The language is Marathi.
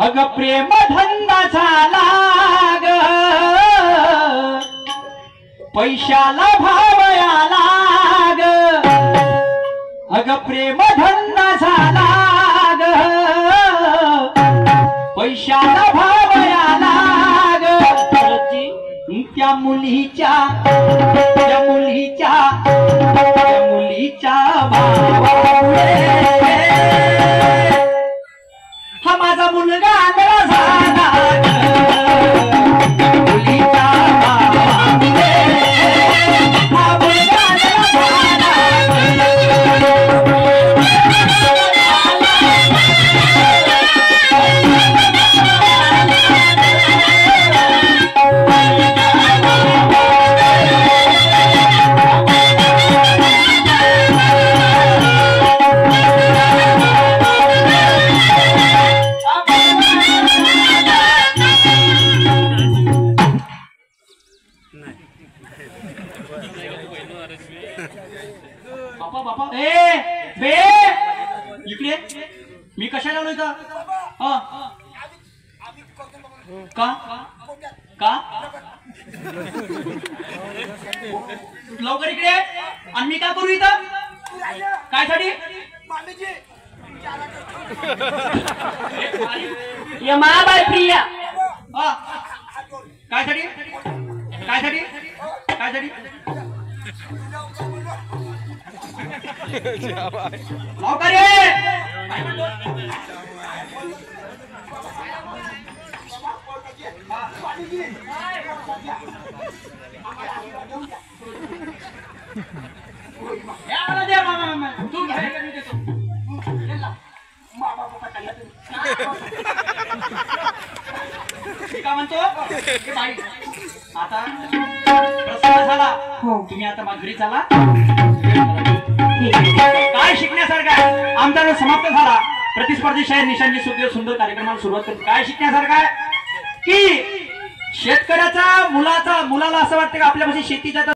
अग प्रेम धंदा झाला ग पैशाला भाव आला ग अग प्रेम धंदा झाला ग पैशाला भाव आला ग त्या मुलीच्या भावामुळे हा माझा मुलगा आंधळा झाला मुलीचा भावामुळे हा मुलगा आंधळा झाला बापा बापा ए बे इकडे मी कशाला आलोय का का का लवकर इकडे आणि मी काय करू इथं काय साठी ये महाबाई प्रिया काय साठी काय साठी काय साठी लवकर ये काय म्हणतो आता प्रसन्न झाला तुम्ही आता माझ्या घरी चला काय शिकण्यासारखं आहे आमचा वेळ समाप्त झाला प्रतिस्पर्धी शाहीर निशांनी सुंदर कार्यक्रमाला सुरुवात करते काय शिकण्यासारखं आहे की शेतकऱ्याचा मुलाला असं वाटतं की आपल्यापाशी शेतीचा